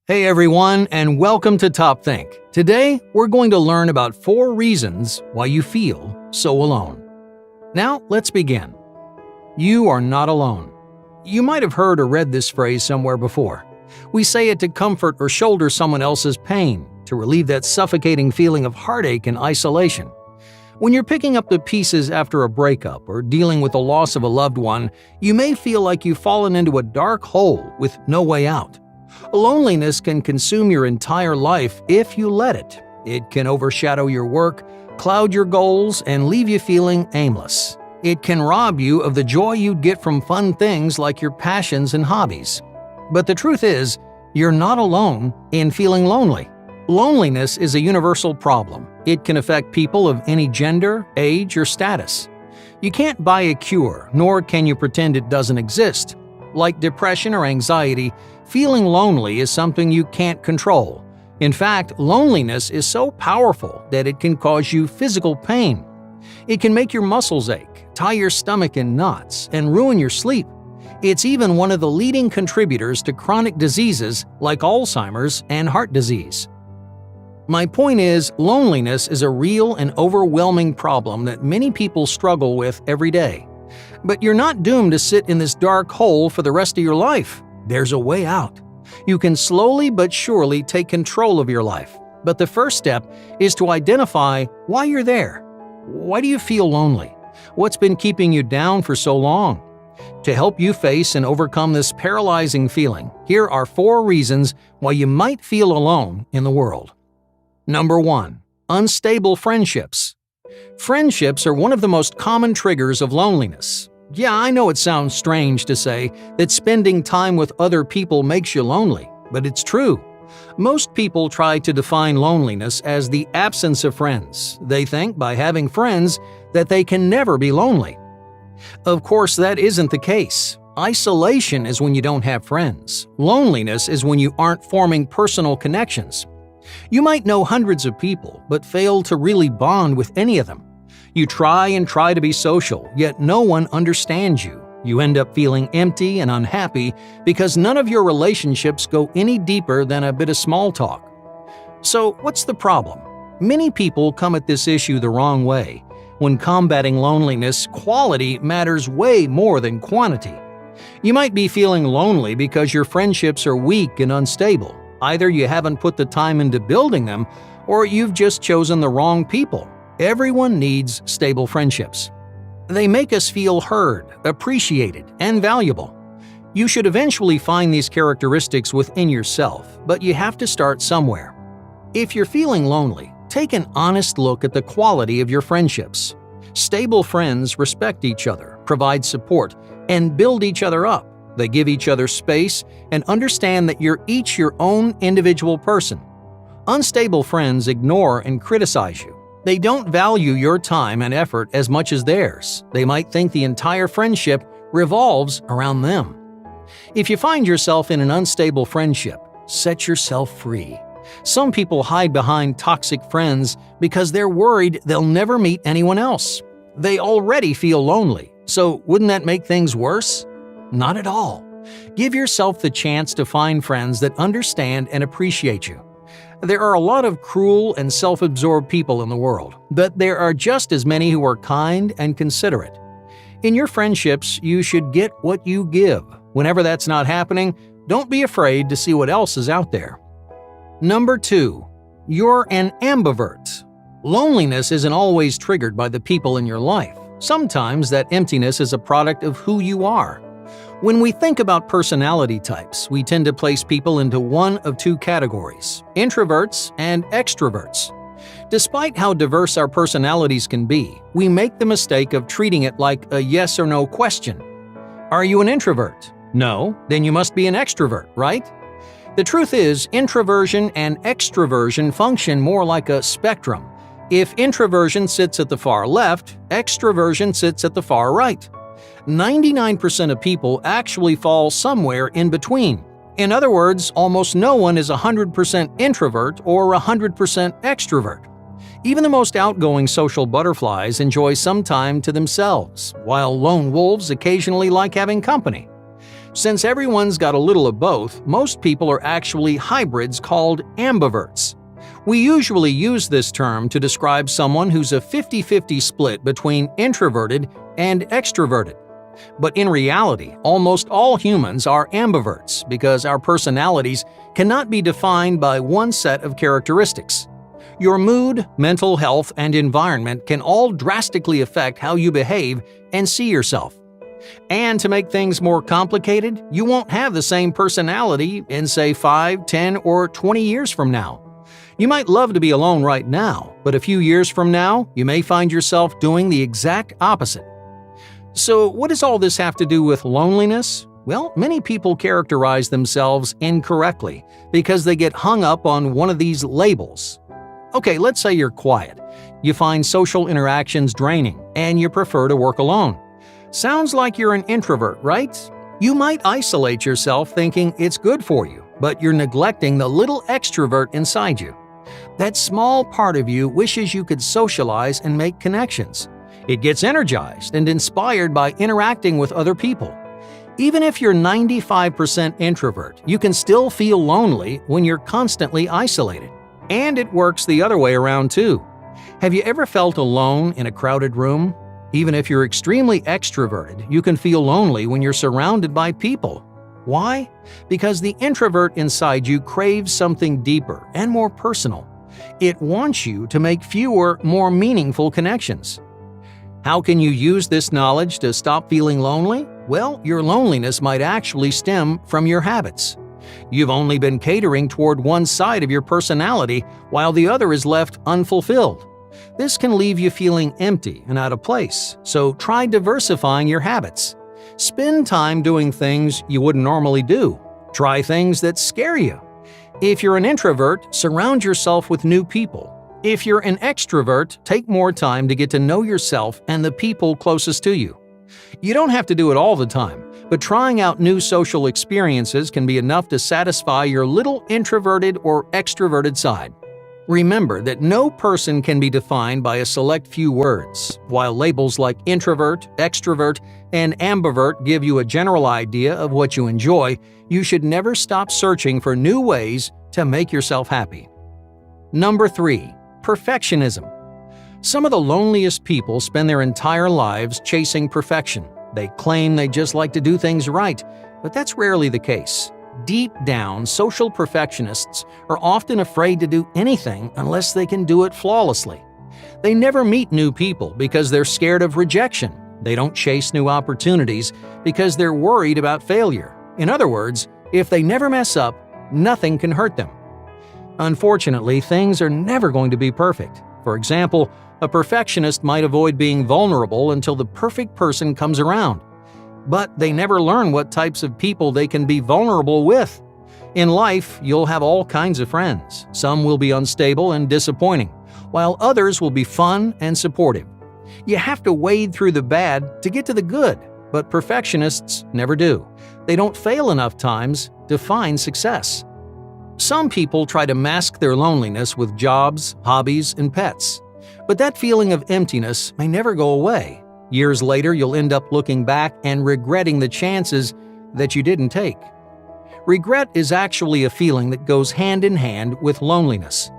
Hey everyone, and welcome to Top Think. Today, we're going to learn about 4 reasons why you feel so alone. Now, let's begin. You are not alone. You might have heard or read this phrase somewhere before. We say it to comfort or shoulder someone else's pain, to relieve that suffocating feeling of heartache and isolation. When you're picking up the pieces after a breakup or dealing with the loss of a loved one, you may feel like you've fallen into a dark hole with no way out. Loneliness can consume your entire life if you let it. It can overshadow your work, cloud your goals, and leave you feeling aimless. It can rob you of the joy you'd get from fun things like your passions and hobbies. But the truth is, you're not alone in feeling lonely. Loneliness is a universal problem. It can affect people of any gender, age, or status. You can't buy a cure, nor can you pretend it doesn't exist. Like depression or anxiety, feeling lonely is something you can't control. In fact, loneliness is so powerful that it can cause you physical pain. It can make your muscles ache, tie your stomach in knots, and ruin your sleep. It's even one of the leading contributors to chronic diseases like Alzheimer's and heart disease. My point is, loneliness is a real and overwhelming problem that many people struggle with every day. But you're not doomed to sit in this dark hole for the rest of your life. There's a way out. You can slowly but surely take control of your life. But the first step is to identify why you're there. Why do you feel lonely? What's been keeping you down for so long? To help you face and overcome this paralyzing feeling, here are 4 reasons why you might feel alone in the world. Number 1. Unstable friendships. Friendships are one of the most common triggers of loneliness. Yeah, I know it sounds strange to say that spending time with other people makes you lonely, but it's true. Most people try to define loneliness as the absence of friends. They think by having friends that they can never be lonely. Of course, that isn't the case. Isolation is when you don't have friends. Loneliness is when you aren't forming personal connections. You might know hundreds of people, but fail to really bond with any of them. You try to be social, yet no one understands you. You end up feeling empty and unhappy because none of your relationships go any deeper than a bit of small talk. So, what's the problem? Many people come at this issue the wrong way. When combating loneliness, quality matters way more than quantity. You might be feeling lonely because your friendships are weak and unstable. Either you haven't put the time into building them, or you've just chosen the wrong people. Everyone needs stable friendships. They make us feel heard, appreciated, and valuable. You should eventually find these characteristics within yourself, but you have to start somewhere. If you're feeling lonely, take an honest look at the quality of your friendships. Stable friends respect each other, provide support, and build each other up. They give each other space and understand that you're each your own individual person. Unstable friends ignore and criticize you. They don't value your time and effort as much as theirs. They might think the entire friendship revolves around them. If you find yourself in an unstable friendship, set yourself free. Some people hide behind toxic friends because they're worried they'll never meet anyone else. They already feel lonely, so wouldn't that make things worse? Not at all. Give yourself the chance to find friends that understand and appreciate you. There are a lot of cruel and self-absorbed people in the world, but there are just as many who are kind and considerate. In your friendships, you should get what you give. Whenever that's not happening, don't be afraid to see what else is out there. Number 2. You're an ambivert. Loneliness isn't always triggered by the people in your life. Sometimes that emptiness is a product of who you are. When we think about personality types, we tend to place people into one of 2 categories: introverts and extroverts. Despite how diverse our personalities can be, we make the mistake of treating it like a yes or no question. Are you an introvert? No, then you must be an extrovert, right? The truth is, introversion and extroversion function more like a spectrum. If introversion sits at the far left, extroversion sits at the far right. 99% of people actually fall somewhere in between. In other words, almost no one is 100% introvert or 100% extrovert. Even the most outgoing social butterflies enjoy some time to themselves, while lone wolves occasionally like having company. Since everyone's got a little of both, most people are actually hybrids called ambiverts. We usually use this term to describe someone who's a 50-50 split between introverted and extroverted. But in reality, almost all humans are ambiverts because our personalities cannot be defined by one set of characteristics. Your mood, mental health, and environment can all drastically affect how you behave and see yourself. And to make things more complicated, you won't have the same personality in, say, 5, 10, or 20 years from now. You might love to be alone right now, but a few years from now, you may find yourself doing the exact opposite. So, what does all this have to do with loneliness? Well, many people characterize themselves incorrectly because they get hung up on one of these labels. Okay, let's say you're quiet. You find social interactions draining, and you prefer to work alone. Sounds like you're an introvert, right? You might isolate yourself thinking it's good for you, but you're neglecting the little extrovert inside you. That small part of you wishes you could socialize and make connections. It gets energized and inspired by interacting with other people. Even if you're 95% introvert, you can still feel lonely when you're constantly isolated. And it works the other way around too. Have you ever felt alone in a crowded room? Even if you're extremely extroverted, you can feel lonely when you're surrounded by people. Why? Because the introvert inside you craves something deeper and more personal. It wants you to make fewer, more meaningful connections. How can you use this knowledge to stop feeling lonely? Well, your loneliness might actually stem from your habits. You've only been catering toward one side of your personality while the other is left unfulfilled. This can leave you feeling empty and out of place, so try diversifying your habits. Spend time doing things you wouldn't normally do. Try things that scare you. If you're an introvert, surround yourself with new people. If you're an extrovert, take more time to get to know yourself and the people closest to you. You don't have to do it all the time, but trying out new social experiences can be enough to satisfy your little introverted or extroverted side. Remember that no person can be defined by a select few words. While labels like introvert, extrovert, and ambivert give you a general idea of what you enjoy, you should never stop searching for new ways to make yourself happy. Number 3. Perfectionism. Some of the loneliest people spend their entire lives chasing perfection. They claim they just like to do things right, but that's rarely the case. Deep down, social perfectionists are often afraid to do anything unless they can do it flawlessly. They never meet new people because they're scared of rejection. They don't chase new opportunities because they're worried about failure. In other words, if they never mess up, nothing can hurt them. Unfortunately, things are never going to be perfect. For example, a perfectionist might avoid being vulnerable until the perfect person comes around. But they never learn what types of people they can be vulnerable with. In life, you'll have all kinds of friends. Some will be unstable and disappointing, while others will be fun and supportive. You have to wade through the bad to get to the good, but perfectionists never do. They don't fail enough times to find success. Some people try to mask their loneliness with jobs, hobbies, and pets. But that feeling of emptiness may never go away. Years later, you'll end up looking back and regretting the chances that you didn't take. Regret is actually a feeling that goes hand in hand with loneliness.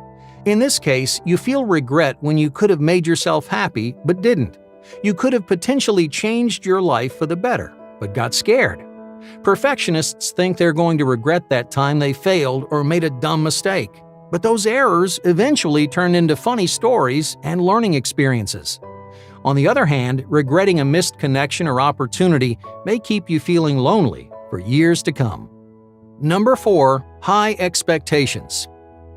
In this case, you feel regret when you could have made yourself happy but didn't. You could have potentially changed your life for the better, but got scared. Perfectionists think they're going to regret that time they failed or made a dumb mistake. But those errors eventually turn into funny stories and learning experiences. On the other hand, regretting a missed connection or opportunity may keep you feeling lonely for years to come. Number 4. High expectations.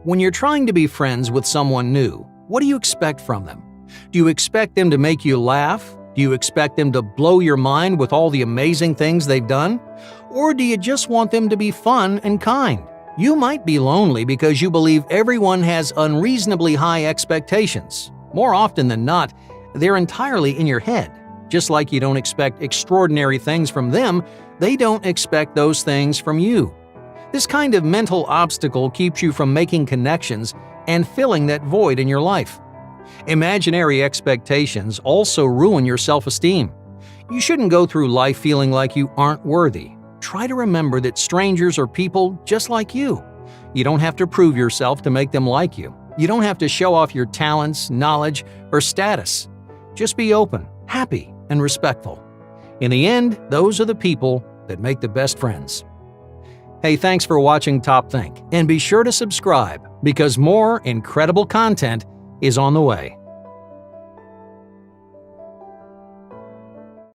When you're trying to be friends with someone new, what do you expect from them? Do you expect them to make you laugh? Do you expect them to blow your mind with all the amazing things they've done? Or do you just want them to be fun and kind? You might be lonely because you believe everyone has unreasonably high expectations. More often than not, they're entirely in your head. Just like you don't expect extraordinary things from them, they don't expect those things from you. This kind of mental obstacle keeps you from making connections and filling that void in your life. Imaginary expectations also ruin your self-esteem. You shouldn't go through life feeling like you aren't worthy. try to remember that strangers are people just like you. You don't have to prove yourself to make them like you. You don't have to show off your talents, knowledge, or status. Just be open, happy, and respectful. In the end, those are the people that make the best friends. Hey, thanks for watching Top Think, and be sure to subscribe because more incredible content is on the way.